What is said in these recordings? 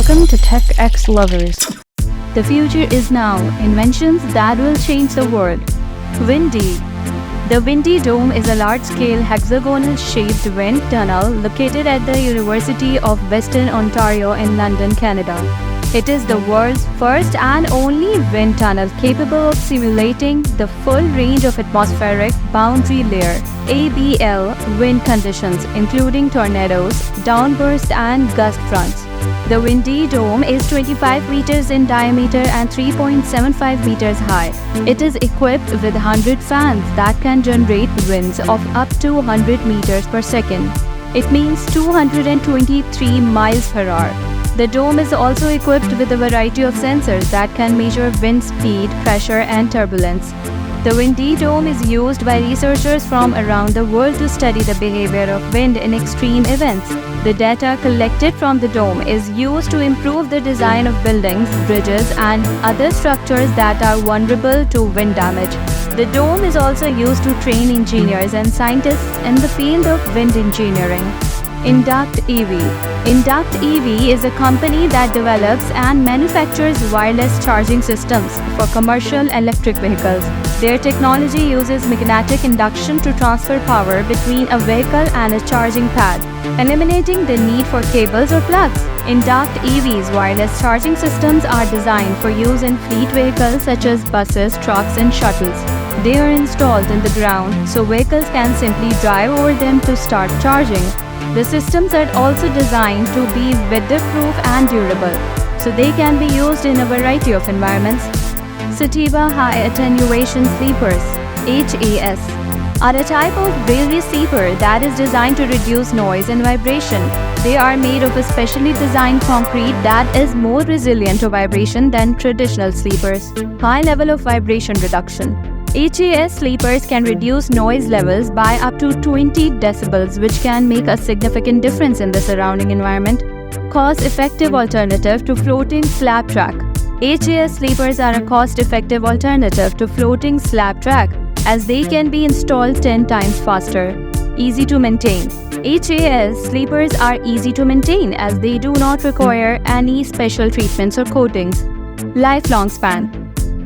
Welcome to techxlovers. The future is now. Inventions that will change the world. WindEEE. The WindEEE Dome is a large-scale hexagonal-shaped wind tunnel located at the University of Western Ontario in London, Canada. It is the world's first and only wind tunnel capable of simulating the full range of atmospheric boundary layer (ABL) wind conditions, including tornadoes, downbursts, and gust fronts. The WindEEE Dome is 25 meters in diameter and 3.75 meters high. It is equipped with 100 fans that can generate winds of up to 100 meters per second. It means 223 miles per hour. The dome is also equipped with a variety of sensors that can measure wind speed, pressure, and turbulence. The WindEEE Dome is used by researchers from around the world to study the behavior of wind in extreme events. The data collected from the dome is used to improve the design of buildings, bridges, and other structures that are vulnerable to wind damage. The dome is also used to train engineers and scientists in the field of wind engineering. InductEV. InductEV is a company that develops and manufactures wireless charging systems for commercial electric vehicles. Their technology uses magnetic induction to transfer power between a vehicle and a charging pad, eliminating the need for cables or plugs. InductEV's wireless charging systems are designed for use in fleet vehicles such as buses, trucks, and shuttles. They are installed in the ground so vehicles can simply drive over them to start charging. The systems are also designed to be weatherproof and durable, so they can be used in a variety of environments. Sateba High Attenuation Sleepers (HAS) are a type of railway sleeper that is designed to reduce noise and vibration. They are made of a specially designed concrete that is more resilient to vibration than traditional sleepers. High level of vibration reduction. HAS sleepers can reduce noise levels by up to 20 decibels, which can make a significant difference in the surrounding environment. Cost-effective alternative to floating slab track. HAS sleepers are a cost-effective alternative to floating slab track, as they can be installed 10 times faster. Easy to maintain. HAS sleepers are easy to maintain as they do not require any special treatments or coatings. Lifelong span.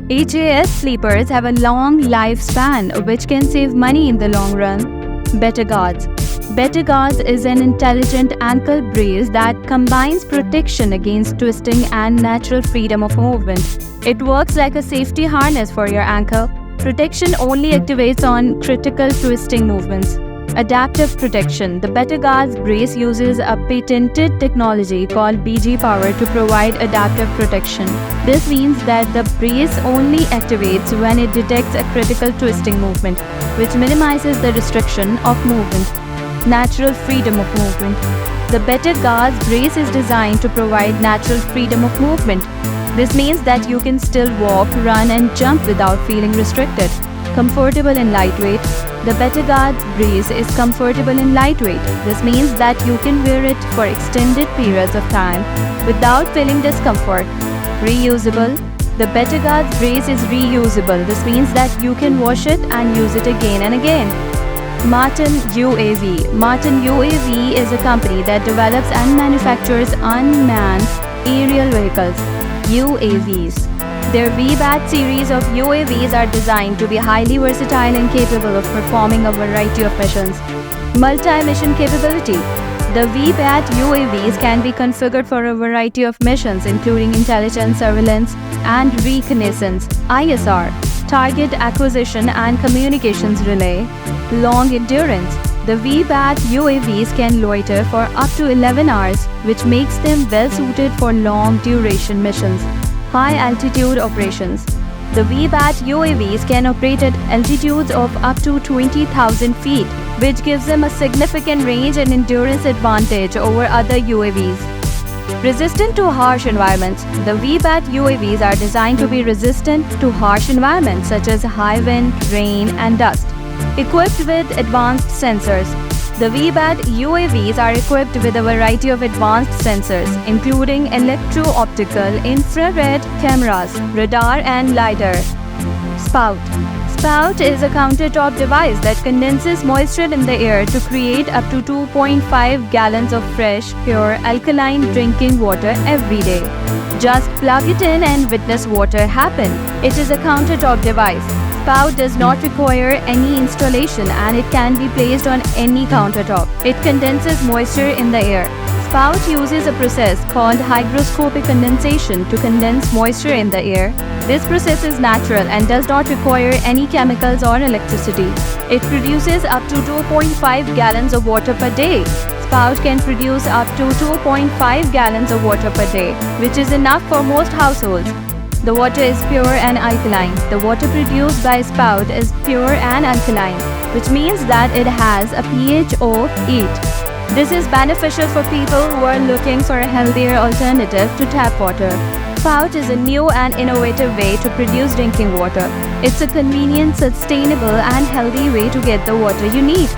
HAS sleepers have a long lifespan, which can save money in the long run. BetterGuards. BetterGuards is an intelligent ankle brace that combines protection against twisting and natural freedom of movement. It works like a safety harness for your ankle. Protection only activates on critical twisting movements. Adaptive protection. The BetterGuards brace uses a patented technology called BG power to provide adaptive protection. This means that the brace only activates when it detects a critical twisting movement, which minimizes the restriction of movement. Natural freedom of movement. The BetterGuards brace is designed to provide natural freedom of movement. This means that you can still walk, run, and jump without feeling restricted. Comfortable and lightweight. The BetterGuards brace is comfortable and lightweight. This means that you can wear it for extended periods of time without feeling discomfort. Reusable. The BetterGuards brace is reusable. This means that you can wash it and use it again and again. Martin UAV. Martin UAV is a company that develops and manufactures unmanned aerial vehicles, UAVs. Their VBAT series of UAVs are designed to be highly versatile and capable of performing a variety of missions. Multi-mission capability. The VBAT UAVs can be configured for a variety of missions, including intelligence, surveillance, and reconnaissance, ISR, target acquisition and communications relay. Long endurance. The VBAT UAVs can loiter for up to 11 hours, which makes them well suited for long-duration missions. High-altitude operations. The VBAT UAVs can operate at altitudes of up to 20,000 feet, which gives them a significant range and endurance advantage over other UAVs. Resistant to harsh environments. The VBAT UAVs are designed to be resistant to harsh environments such as high wind, rain, and dust. Equipped with advanced sensors. The VBAT UAVs are equipped with a variety of advanced sensors, including electro-optical, infrared cameras, radar, and LiDAR. Spout. Spout is a countertop device that condenses moisture in the air to create up to 2.5 gallons of fresh, pure, alkaline drinking water every day. Just plug it in and witness water happen. It is a countertop device. Spout does not require any installation and it can be placed on any countertop. It condenses moisture in the air. Spout uses a process called hygroscopic condensation to condense moisture in the air. This process is natural and does not require any chemicals or electricity. It produces up to 2.5 gallons of water per day. Spout can produce up to 2.5 gallons of water per day, which is enough for most households. The water is pure and alkaline. The water produced by Spout is pure and alkaline, which means that it has a pH of 8. This is beneficial for people who are looking for a healthier alternative to tap water. Spout is a new and innovative way to produce drinking water. It's a convenient, sustainable, and healthy way to get the water you need.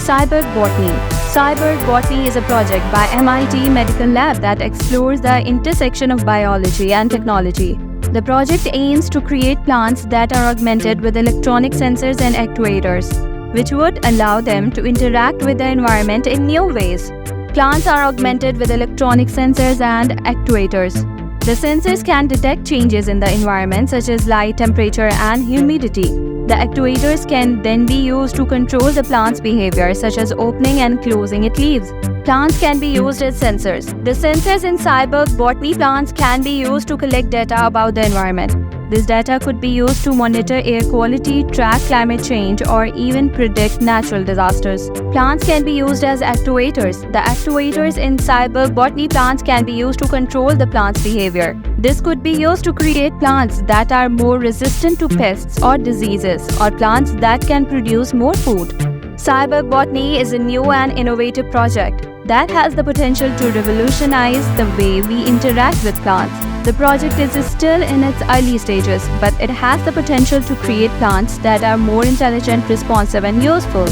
Cyborg Botany. Cyborg Botany is a project by MIT Medical Lab that explores the intersection of biology and technology. The project aims to create plants that are augmented with electronic sensors and actuators, which would allow them to interact with the environment in new ways. Plants are augmented with electronic sensors and actuators. The sensors can detect changes in the environment such as light, temperature, and humidity. The actuators can then be used to control the plant's behavior, such as opening and closing its leaves. Plants can be used as sensors. The sensors in Cyborg Botany plants can be used to collect data about the environment. This data could be used to monitor air quality, track climate change, or even predict natural disasters. Plants can be used as actuators. The actuators in Cyborg Botany plants can be used to control the plant's behavior. This could be used to create plants that are more resistant to pests or diseases, or plants that can produce more food. Cyborg Botany is a new and innovative project that has the potential to revolutionize the way we interact with plants. The project is still in its early stages, but it has the potential to create plants that are more intelligent, responsive, and useful.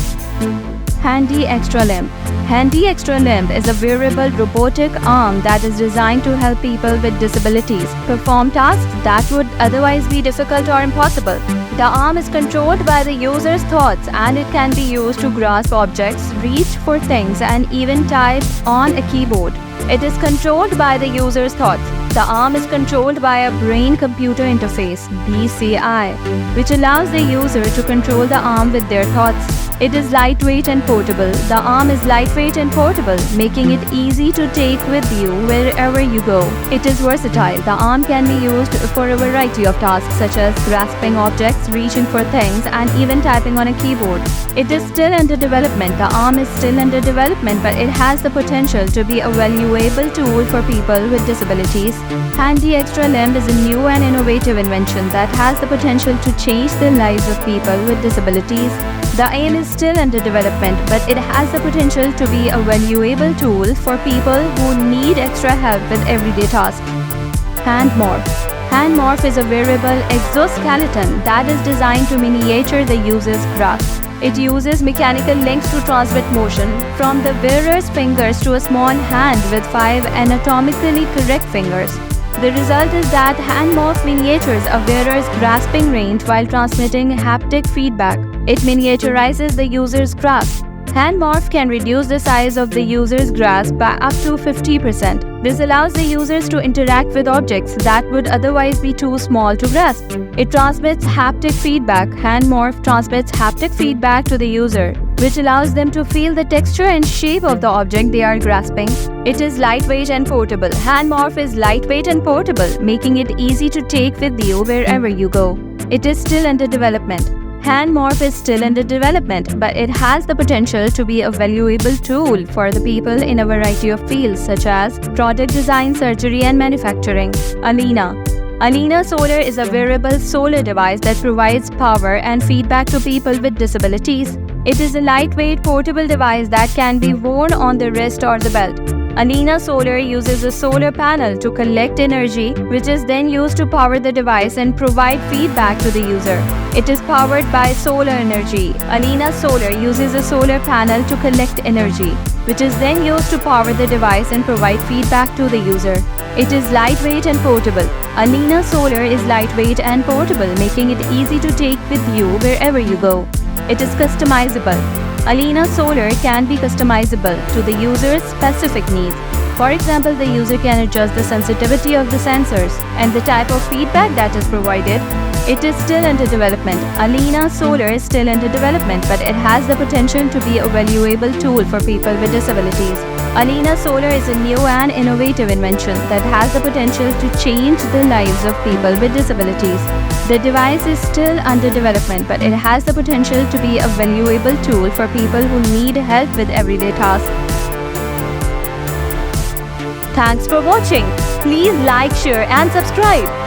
Handy Extra Limb. Handy Extra Limb is a wearable robotic arm that is designed to help people with disabilities perform tasks that would otherwise be difficult or impossible. The arm is controlled by the user's thoughts and it can be used to grasp objects, reach for things, and even type on a keyboard. It is controlled by the user's thoughts. The arm is controlled by a brain-computer interface (BCI), which allows the user to control the arm with their thoughts. It is lightweight and portable. The arm is lightweight and portable, making it easy to take with you wherever you go. It is versatile. The arm can be used for a variety of tasks such as grasping objects, reaching for things, and even typing on a keyboard. It is still under development. The arm is still under development, but it has the potential to be a valuable tool for people with disabilities. Handy Extra Limb is a new and innovative invention that has the potential to change the lives of people with disabilities. The aim is still under development, but it has the potential to be a valuable tool for people who need extra help with everyday tasks. HandMorph. HandMorph is a wearable exoskeleton that is designed to miniature the user's grasp. It uses mechanical links to transmit motion from the wearer's fingers to a small hand with 5 anatomically correct fingers. The result is that HandMorph miniatures a wearer's grasping range while transmitting haptic feedback. It miniaturizes the user's grasp. HandMorph can reduce the size of the user's grasp by up to 50%. This allows the users to interact with objects that would otherwise be too small to grasp. It transmits haptic feedback. HandMorph transmits haptic feedback to the user, which allows them to feel the texture and shape of the object they are grasping. It is lightweight and portable. HandMorph is lightweight and portable, making it easy to take with you wherever you go. It is still under development. HandMorph is still under development, but it has the potential to be a valuable tool for the people in a variety of fields such as product design, surgery, and manufacturing. ALINA. ALINA Solar is a wearable solar device that provides power and feedback to people with disabilities. It is a lightweight portable device that can be worn on the wrist or the belt. ALINA Solar uses a solar panel to collect energy, which is then used to power the device and provide feedback to the user. It is powered by solar energy. ALINA Solar uses a solar panel to collect energy, which is then used to power the device and provide feedback to the user. It is lightweight and portable. ALINA Solar is lightweight and portable, making it easy to take with you wherever you go. It is customizable. ALINA Solar can be customizable to the user's specific needs. For example, the user can adjust the sensitivity of the sensors and the type of feedback that is provided. It is still under development. ALINA Solar is still under development, but it has the potential to be a valuable tool for people with disabilities. ALINA Solar is a new and innovative invention that has the potential to change the lives of people with disabilities. The device is still under development, but it has the potential to be a valuable tool for people who need help with everyday tasks. Thanks for watching. Please like, share and subscribe.